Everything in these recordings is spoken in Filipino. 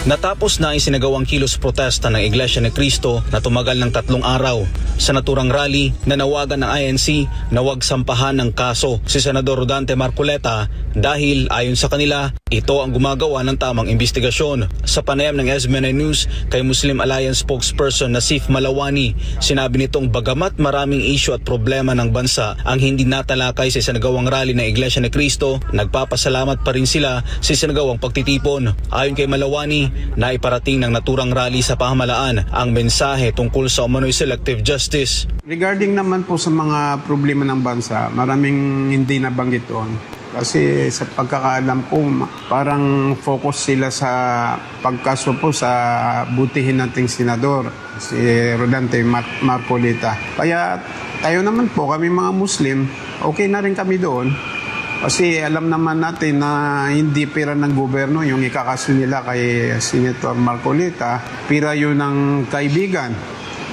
Natapos na ang isinagawang kilos protesta ng Iglesia ni Cristo na tumagal ng 3 araw sa naturang rally na nawagan ng INC na huwag sampahan ng kaso si Senador Rodante Marcoleta dahil ayon sa kanila, ito ang gumagawa ng tamang investigasyon. Sa panayam ng SB9 News kay Muslim Alliance spokesperson Nasif Malawani, sinabi nitong bagamat maraming issue at problema ng bansa ang hindi natalakay sa isinagawang rally ng Iglesia ni Cristo, nagpapasalamat pa rin sila sa isinagawang pagtitipon. Ayon kay Malawani, naiparating ng naturang rally sa pamahalaan ang mensahe tungkol sa umano'y selective justice. Regarding naman po sa mga problema ng bansa, maraming hindi nabanggit doon. Kasi sa pagkakaalam ko, parang focus sila sa pagkaso po sa butihin nating senador, si Rodante Marcoleta. Kaya tayo naman po, kami mga Muslim, okay na rin kami doon. Kasi alam naman natin na hindi pira ng gobyerno yung ikakaso nila kay Senator Marcoleta, pira yun ng kaibigan.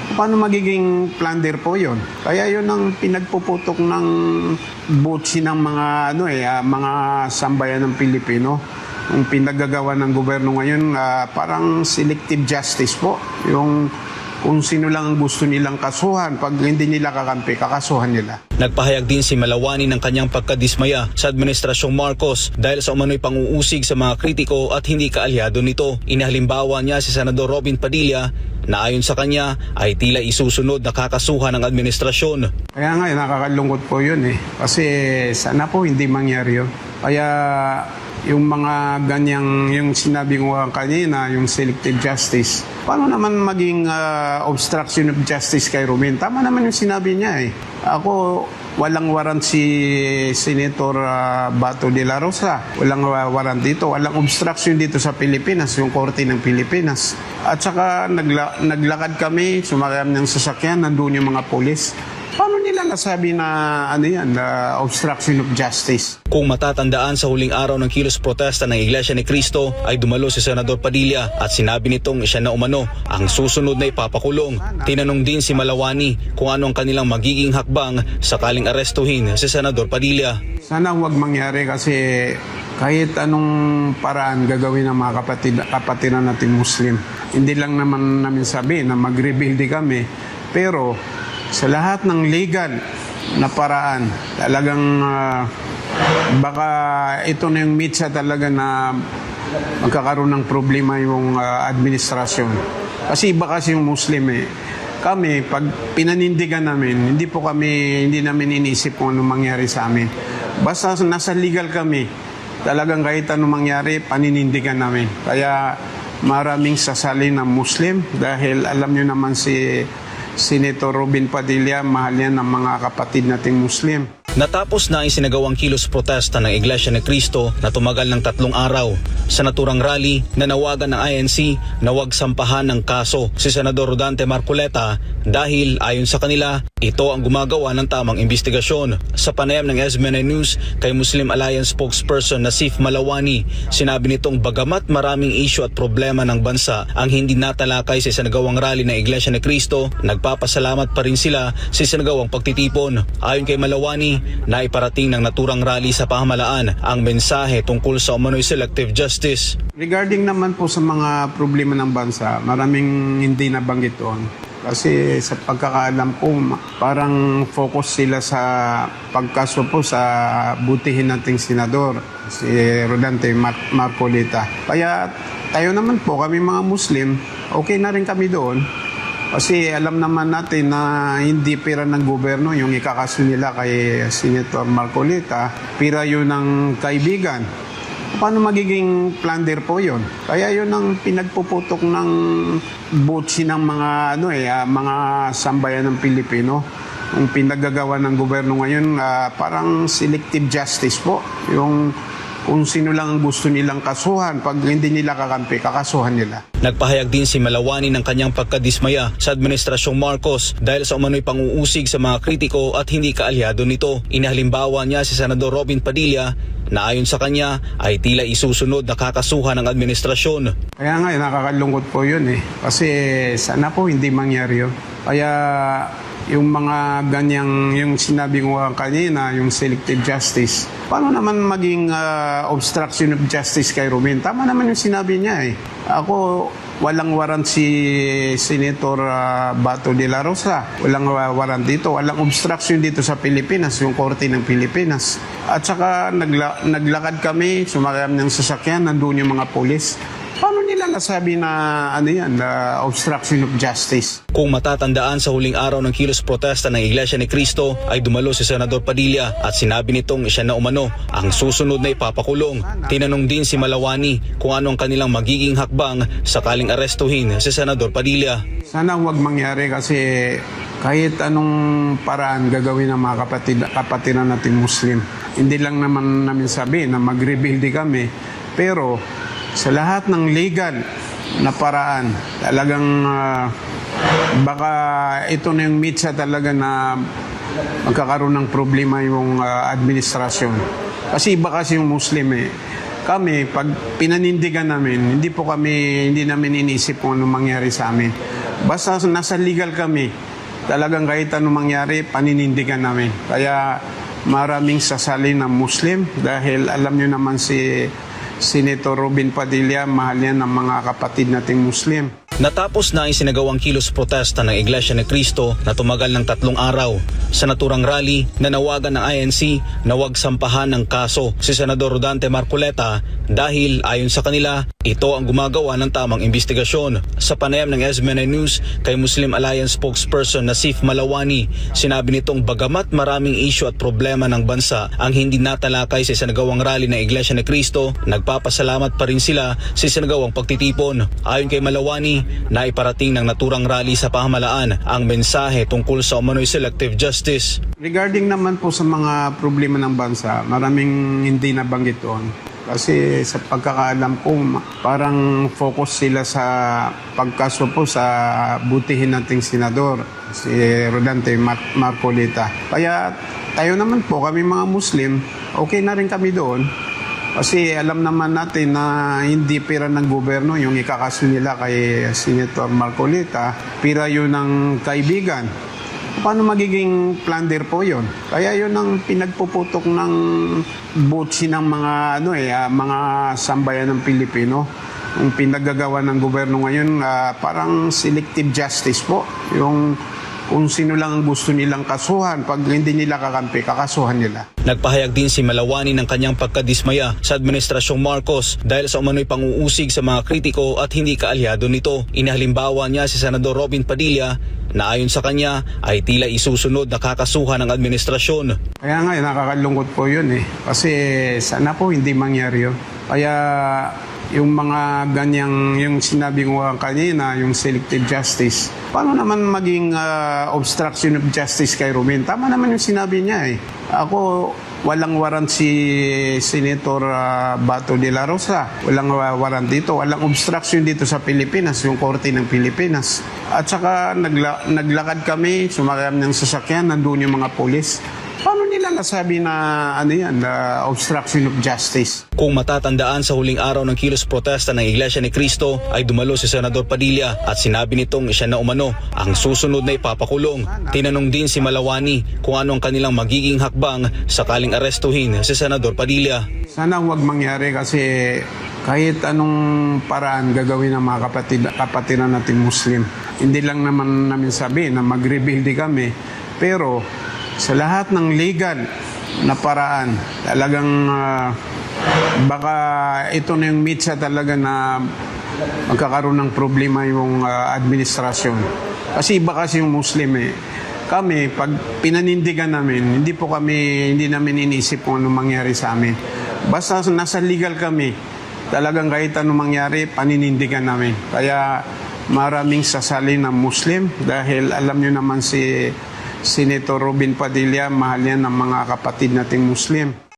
Paano magiging plunder po yun? Kaya yun ang pinagpuputok ng butsi ng mga sambayan ng Pilipino. Yung pinagagawa ng gobyerno ngayon, parang selective justice po. Yung kung sino lang ang gusto nilang kasuhan, pag hindi nila kakampi, kakasuhan nila. Nagpahayag din si Malawani ng kanyang pagkadismaya sa Administrasyong Marcos dahil sa umano'y pang-uusig sa mga kritiko at hindi kaalyado nito. Inahalimbawa niya si Senador Robin Padilla na ayon sa kanya ay tila isusunod na kakasuhan ng administrasyon. Kaya nga, nakakalungkot po yun eh. Kasi sana po hindi mangyari yun. Kaya yung mga ganyang, yung sinabi ko kanina, yung selective justice, paano naman maging obstruction of justice kay Robin? Tama naman yung sinabi niya eh. Ako, walang warrant si Senator Bato de la Rosa. Walang warrant dito. Walang obstruction dito sa Pilipinas, yung korte ng Pilipinas. At saka naglakad kami, sumakay ng sasakyan, nandun yung mga polis. Paano nila nasabi na obstruction of justice? Kung matatandaan sa huling araw ng kilos protesta ng Iglesia ni Cristo ay dumalo si Senador Padilla at sinabi nitong siya na umano ang susunod na ipapakulong. Tinanong din si Malawani kung ano ang kanilang magiging hakbang sakaling arestuhin si Senador Padilla. Sana huwag mangyari kasi kahit anong paraan gagawin ng mga kapatiran natin Muslim. Hindi lang naman namin sabihin na mag-rebuild kami, pero sa lahat ng legal na paraan, talagang baka ito na yung mitsa talaga na magkakaroon ng problema yung administrasyon. Kasi iba kasi yung Muslim eh. Kami, pag pinanindigan namin, hindi namin inisip kung ano mangyari sa amin. Basta nasa legal kami, talagang kahit ano mangyari, paninindigan namin. Kaya maraming sasali na Muslim dahil alam nyo naman si Senator Robin Padilla, mahal yan ng mga kapatid nating Muslim. Natapos na ang isinagawang kilos protesta ng Iglesia ni Cristo na tumagal ng 3 araw sa naturang rally na nawagan ng INC na huwag sampahan ng kaso si Senador Rodante Marcoleta dahil ayon sa kanila, ito ang gumagawa ng tamang investigasyon. Sa panayam ng SB9 News kay Muslim Alliance spokesperson Nasif Malawani, sinabi nitong bagamat maraming issue at problema ng bansa ang hindi natalakay sa isinagawang rally ng Iglesia ni Cristo, nagpapasalamat pa rin sila sa isinagawang pagtitipon. Ayon kay Malawani, naiparating ng naturang rally sa pamahalaan ang mensahe tungkol sa umano'y selective justice. Regarding naman po sa mga problema ng bansa, maraming hindi nabanggit doon. Kasi sa pagkakaalam ko, parang focus sila sa pagkaso po sa butihin nating senador, si Rodante Marcoleta. Kaya tayo naman po, kami mga Muslim, okay na rin kami doon. Kasi alam naman natin na hindi pira ng gobyerno yung ikakaso nila kay Senator Marcoleta, pira yun ng kaibigan. Paano magiging plunder po yun? Kaya yun ang pinagpuputok ng butsi ng mga sambayan ng Pilipino. Yung pinagagawa ng gobyerno ngayon, parang selective justice po. Yung kung sino lang ang gusto nilang kasuhan, pag hindi nila kakampi, kakasuhan nila. Nagpahayag din si Malawani ng kanyang pagkadismaya sa Administrasyong Marcos dahil sa umano'y pang-uusig sa mga kritiko at hindi kaalyado nito. Inahalimbawa niya si Senador Robin Padilla na ayon sa kanya ay tila isusunod na kakasuhan ng administrasyon. Kaya nga, nakakalungkot po yun eh. Kasi sana po hindi mangyari yun. Kaya yung mga ganyang, yung sinabi ko kanina, yung selective justice, paano naman maging obstruction of justice kay Ruben? Tama naman yung sinabi niya eh. Ako, walang warrant si Senator Bato de la Rosa. Walang warrant dito. Walang obstruction dito sa Pilipinas, yung korte ng Pilipinas. At saka naglakad kami, sumakay ng sasakyan, nandun yung mga pulis. Paano nila nasabi na na obstruction of justice? Kung matatandaan, sa huling araw ng kilos protesta ng Iglesia ni Cristo ay dumalo si Senador Padilla at sinabi nitong siya na umano ang susunod na ipapakulong. Tinanong din si Malawani kung ano ang kanilang magiging hakbang sakaling arestuhin si Senador Padilla. Sana huwag mangyari kasi kahit anong paraan gagawin ng mga kapatiran natin Muslim. Hindi lang naman namin sabi na mag-rebuild kami, pero sa lahat ng legal na paraan, talagang baka ito na yung mitsa talaga na magkakaroon ng problema yung administrasyon. Kasi iba kasi yung Muslim eh. Kami, pag pinanindigan namin, hindi namin inisip kung anong mangyari sa amin. Basta nasa legal kami, talagang kahit anong mangyari, paninindigan namin. Kaya maraming sasali ng Muslim dahil alam nyo naman si Senator Robin Padilla, mahal yan ng mga kapatid nating Muslim. Natapos na ang isinagawang kilos protesta ng Iglesia ni Cristo na tumagal ng 3 araw. Sa naturang rally, nanawagan ng INC na huwag sampahan ng kaso si Senador Rodante Marcoleta dahil ayon sa kanila, ito ang gumagawa ng tamang investigasyon. Sa panayam ng SMNI News kay Muslim Alliance spokesperson Nasif Malawani, sinabi nitong bagamat maraming issue at problema ng bansa ang hindi natalakay sa isinagawang rally ng Iglesia ni Cristo, nagpapasalamat pa rin sila sa isinagawang pagtitipon. Ayon kay Malawani, naiparating ng naturang rally sa pamahalaan ang mensahe tungkol sa umano'y selective justice. Regarding naman po sa mga problema ng bansa, maraming hindi nabanggit doon. Kasi sa pagkakaalam ko, parang focus sila sa pagkaso po sa butihin nating senador, si Rodante Marcoleta. Kaya tayo naman po, kami mga Muslim, okay na rin kami doon. Kasi alam naman natin na hindi pira ng gobyerno yung ikakaso nila kay Senator Marcoleta, pira yun ng kaibigan. Paano magiging plunder po yun? Kaya yun ang pinagpuputok ng butsi ng mga mga sambayan ng Pilipino. Yung pinaggagawa ng gobyerno ngayon, parang selective justice po. Yung kung sino lang ang gusto nilang kasuhan, pag hindi nila kakampi, kakasuhan nila. Nagpahayag din si Malawani ng kanyang pagkadismaya sa Administrasyong Marcos dahil sa umano'y panguusig sa mga kritiko at hindi kaalyado nito. Inahalimbawa niya si Senador Robin Padilla na ayon sa kanya ay tila isusunod na kakasuhan ng administrasyon. Kaya nga, nakakalungkot po yun eh. Kasi sana po hindi mangyari yun. Kaya yung mga ganyang, yung sinabi ko kanina, yung selective justice, paano naman maging obstruction of justice kay Ruben? Tama naman yung sinabi niya eh. Ako, walang warrant si Senator Bato de la Rosa. Walang warrant dito. Walang obstruction dito sa Pilipinas, yung korte ng Pilipinas. At saka naglakad kami, sumakay ng sasakyan, nandun yung mga pulis. Paano nila nasabi na obstruction of justice? Kung matatandaan, sa huling araw ng kilos protesta ng Iglesia ni Cristo ay dumalo si Senador Padilla at sinabi nitong siya na umano ang susunod na ipapakulong. Tinanong din si Malawani kung ano ang kanilang magiging hakbang sakaling arestuhin si Senador Padilla. Sana huwag mangyari kasi kahit anong paraan gagawin ng mga kapatiran natin Muslim. Hindi lang naman namin sabi na mag-rebuild kami, pero sa lahat ng legal na paraan, talagang baka ito na yung mitsa talaga na magkakaroon ng problema yung administrasyon. Kasi iba kasi yung Muslim eh. Kami, pag pinanindigan namin, hindi namin inisip kung anong mangyari sa amin. Basta nasa legal kami, talagang kahit anong mangyari, paninindigan namin. Kaya maraming sasali ng Muslim dahil alam nyo naman si Senator Robin Padilla, mahal yan ng mga kapatid nating Muslim.